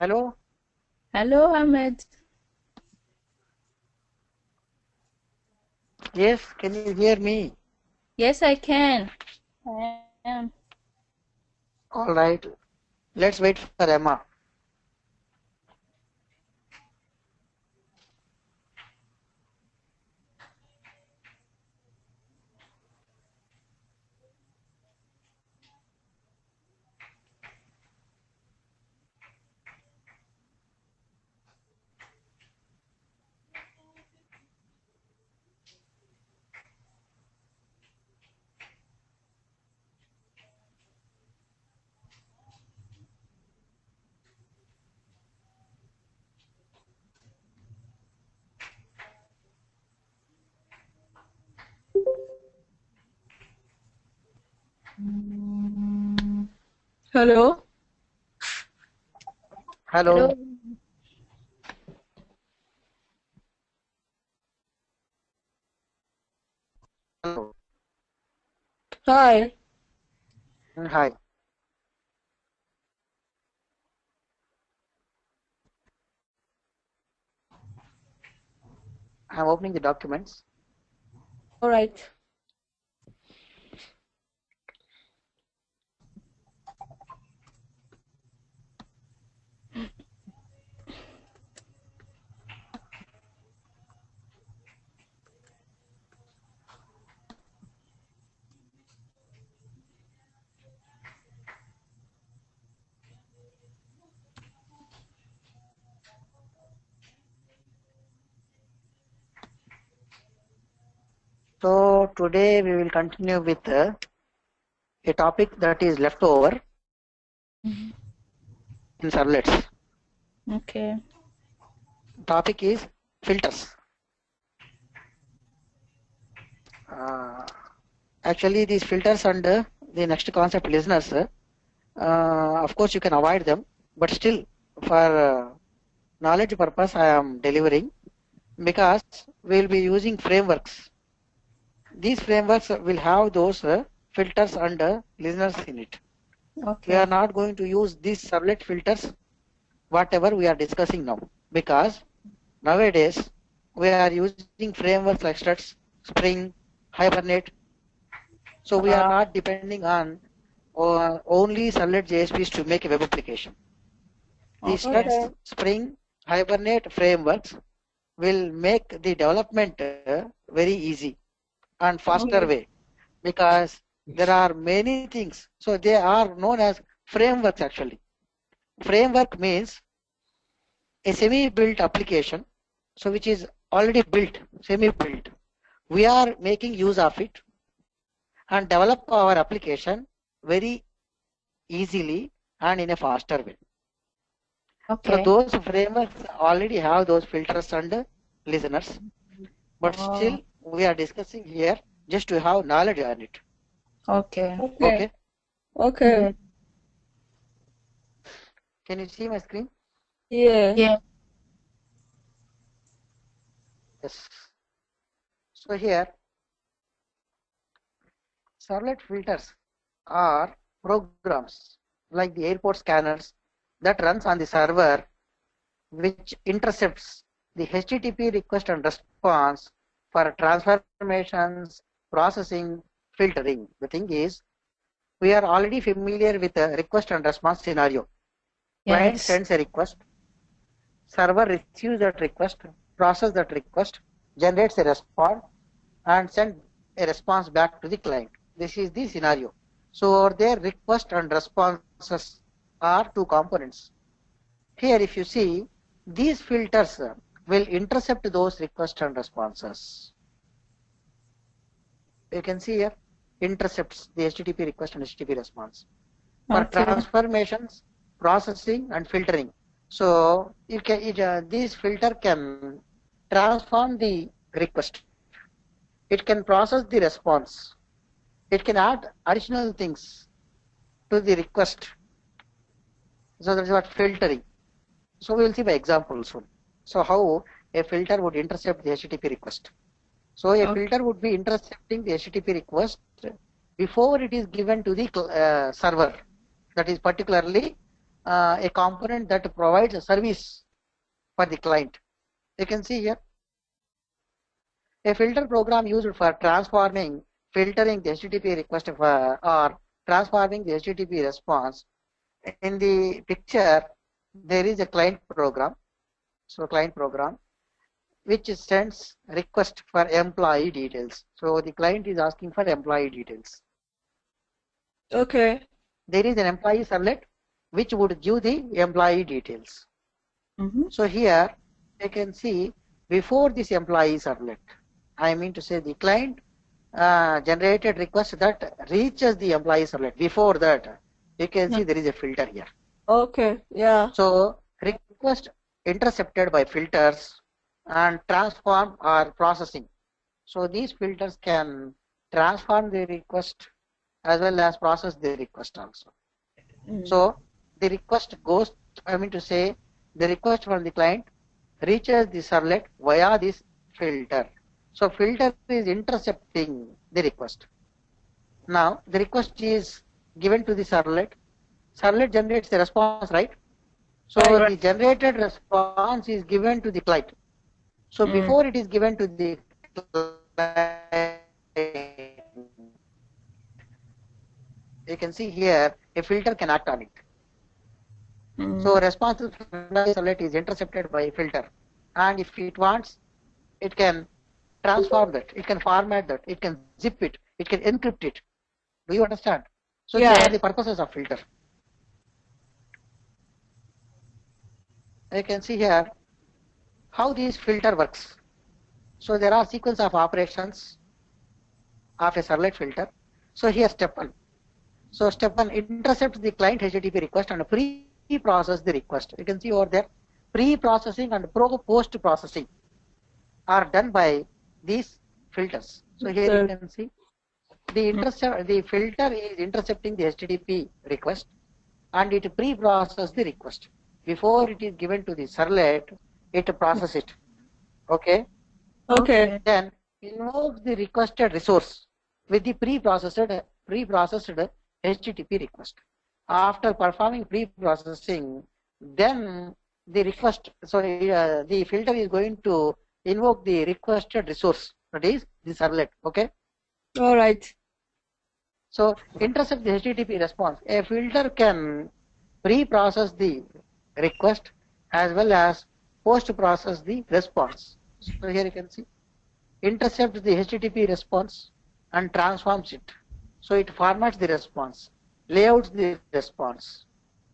Hello? Hello, Ahmed. Yes, can you hear me? Yes, I can. I am. All right. Let's wait for Emma. Hello. Hello. Hello. Hello. Hi. Hi. I'm opening the documents. All right. So today we will continue with a topic that is left over in servlets. Okay. Topic is filters. Uh, Actually, these filters and the next concept listeners, of course you can avoid them, but still for knowledge purpose I am delivering because we will be using frameworks. These frameworks will have those filters and listeners in it. We are Okay. not going to use these servlet filters, whatever we are discussing now, because nowadays we are using frameworks like Struts, Spring, Hibernate. So we are Uh, not depending on only servlet JSPs to make a web application. The okay. Struts, Spring, Hibernate frameworks will make the development very easy and faster Okay. way, because there are many things. So they are known as frameworks actually. Framework means a semi-built application, so which is already built, semi-built. We are making use of it and develop our application very easily and in a faster way. So Okay. those frameworks already have those filters and listeners, but Oh, still we are discussing here just to have knowledge on it. okay. Okay. Okay, Okay. Yes. can you see my screen? Yeah. Yeah. Yes. So here servlet filters are programs like the airport scanners that runs on the server, which intercepts the HTTP request and response for transformations, processing, filtering. The thing is, we are already familiar with the request and response scenario. Client Yes. sends a request, server receives that request, process that request, generates a response, and send a response back to the client. This is the scenario. So their request and responses are two components. Here, if you see, these filters will intercept those requests and responses. You can see here, intercepts the HTTP request and HTTP response for Okay. transformations, processing, and filtering. So this filter can transform the request. It can process the response. It can add additional things to the request. So that's what filtering. So we will see by example soon. So how a filter would intercept the HTTP request. So a Okay. filter would be intercepting the HTTP request before it is given to the server. That is particularly a component that provides a service for the client. You can see here a filter program used for filtering the HTTP request or transforming the HTTP response. In the picture, there is a client program. So client program which sends request for employee details. So the client is asking for employee details. Okay. There is an employee servlet which would give the employee details. So here you can see before this employee servlet, I mean to say the client generated request that reaches the employee servlet. Before that, you can see there is a filter here. Okay, yeah. So request intercepted by filters and transform or processing. So these filters can transform the request as well as process the request also. So the request goes, I mean to say, the request from the client reaches the servlet via this filter. So filter is intercepting the request. Now the request is given to the servlet. Servlet generates the response, right? So the generated response is given to the client. So before it is given to the client, you can see here a filter can act on it. So response to servlet is intercepted by a filter, and if it wants, it can transform that, it can format that, it can zip it, it can encrypt it. Do you understand? So these are the purposes of filter. You can see here how this filter works. So there are sequence of operations of a servlet filter. So here step 1. So step 1 intercepts the client HTTP request and pre-process the request. You can see over there pre-processing and post-processing are done by these filters. So here you can see the filter is intercepting the HTTP request and it pre-processes the request. Before it is given to the servlet, it processes it. Okay? Okay. Then invokes the requested resource with the pre-processed HTTP request. After performing pre-processing, then the request, so the filter is going to invoke the requested resource, that is the servlet. Okay? All right. So intercept the HTTP response. A filter can pre-process the request as well as post-process the response. So here you can see intercepts the HTTP response and transforms it. So it formats the response, layouts the response,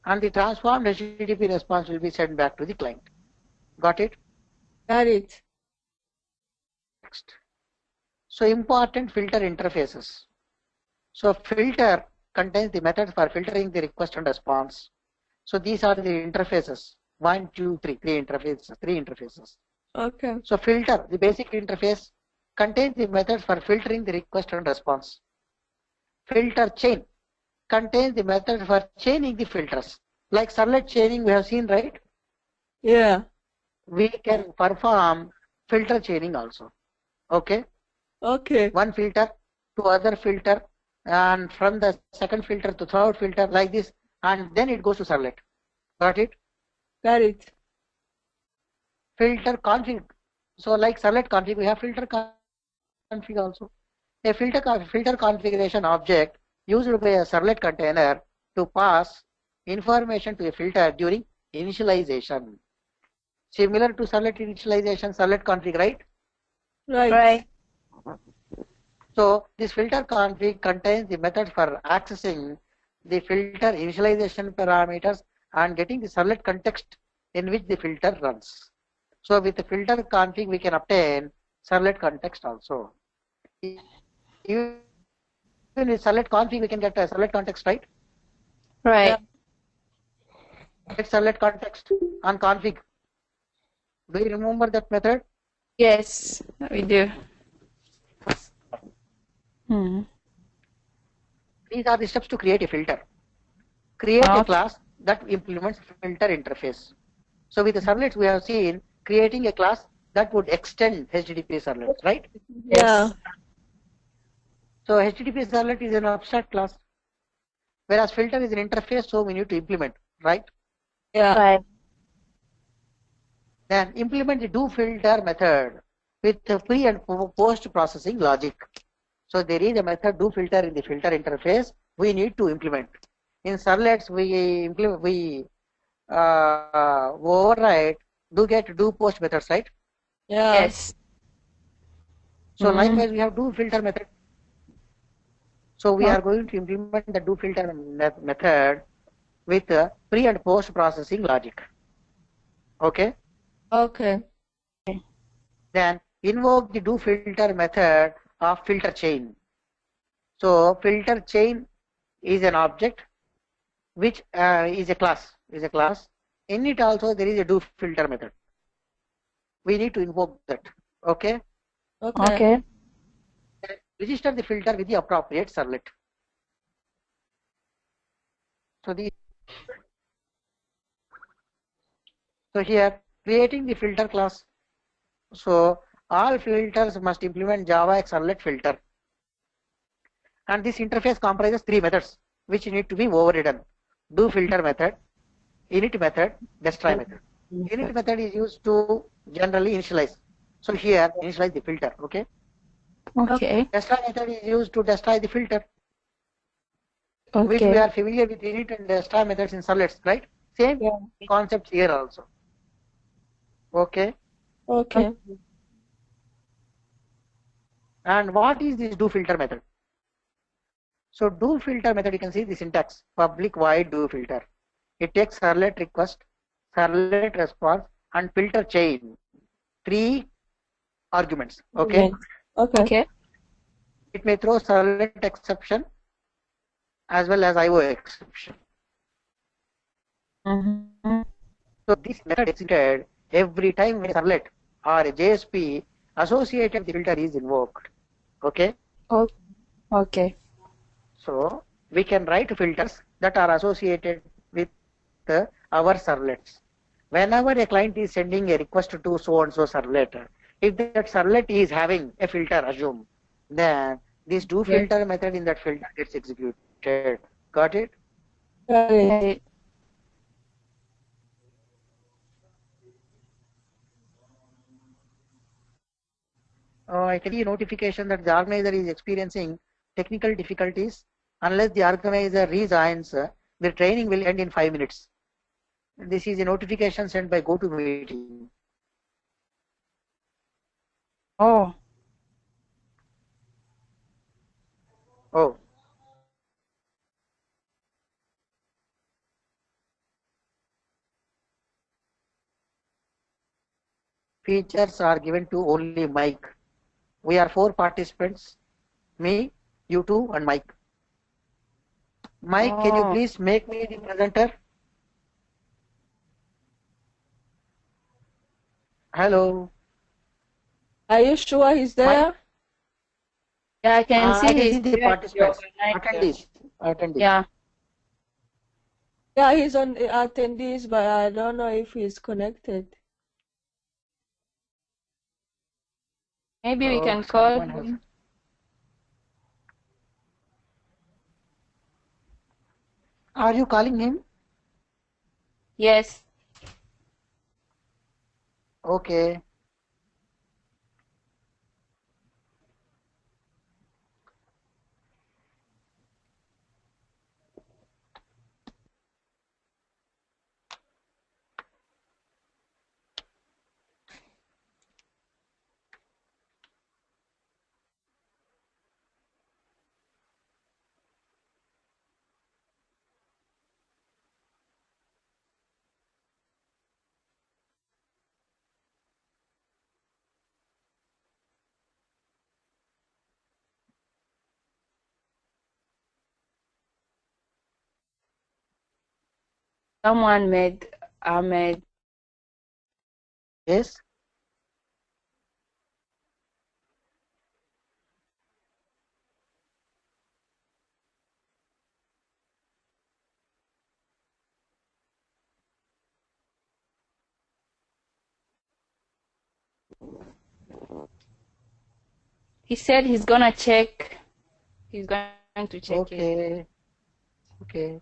and the transformed HTTP response will be sent back to the client. Got it? Got it. Next. So important filter interfaces. So filter contains the methods for filtering the request and response. So these are the interfaces. 1, 2, 3 interfaces. Okay. So filter, the basic interface, contains the methods for filtering the request and response. Filter chain contains the method for chaining the filters. Like servlet chaining we have seen, right? Yeah. We can perform filter chaining also. Okay? Okay. One filter to other filter, and from the second filter to third filter, like this, and then it goes to servlet. Got it? Got it. Filter config. So like servlet config, we have filter config also. A filter configuration object used by a servlet container to pass information to a filter during initialization. Similar to servlet initialization, servlet config, right? Right. So this filter config contains the method for accessing the filter initialization parameters and getting the servlet context in which the filter runs. So with the filter config we can obtain servlet context also. Even with servlet config we can get a servlet context, right? Right. Get servlet context on config. Do you remember that method? Yes, we do. These are the steps to create a filter. Create a class that implements filter interface. So with the servlets we have seen creating a class that would extend HTTP servlets, right? Yeah. So HTTP servlet is an abstract class, whereas filter is an interface, so we need to implement, right? Yeah. Right. Then implement the do filter method with the pre and post processing logic. So there is a method do filter in the filter interface we need to implement. In servlets we override do get do post methods, right? Yeah. Yes. So Mhm. likewise we have do filter method. So we are going to implement the do filter method with pre and post processing logic. Okay. Okay. Then invoke the do filter method of filter chain. So filter chain is an object which is a class. In it also there is a do filter method. We need to invoke that. Okay. Okay. Okay. Register the filter with the appropriate servlet. So here creating the filter class. So all filters must implement Java servlet filter. And this interface comprises three methods which need to be overridden. Do filter method, init method, destroy method. Init method is used to generally initialize. So here initialize the filter. Okay. Okay. Destroy method is used to destroy the filter, which we Okay. are familiar with init and destroy methods in servlets, right? Same Yeah. concepts here also. Okay. Okay. And what is this do filter method? So do filter method, you can see the syntax, public void do filter. It takes servlet request, servlet response, and filter chain. Three arguments. Okay. Okay. Okay. It may throw servlet exception as well as IO exception. Mm-hmm. So this method is executed every time when a servlet or a JSP associated with the filter is invoked. Okay. Okay. So we can write filters that are associated with our servlets. Whenever a client is sending a request to so and so servlet, if that servlet is having a filter, assume, then this do filter method in that filter gets executed. Got it? Got it. Okay. I can see a notification that the organizer is experiencing technical difficulties. Unless the organizer rejoins, the training will end in 5 minutes. This is a notification sent by GoToMeeting. Oh. Oh. Features are given to only Mike. We are 4 participants, me, you two, and Mike. Mike, can you please make me the presenter? Hello. Are you sure he's there? Yeah, I can see I can his see the participants. Attendees. Yeah. Yeah, he's on attendees, but I don't know if he's connected. Maybe we Oh, can call someone has- him. Are you calling him? Yes. Okay. Someone made Ahmed. Yes. He said he's gonna check. He's going to check it. Okay. Okay.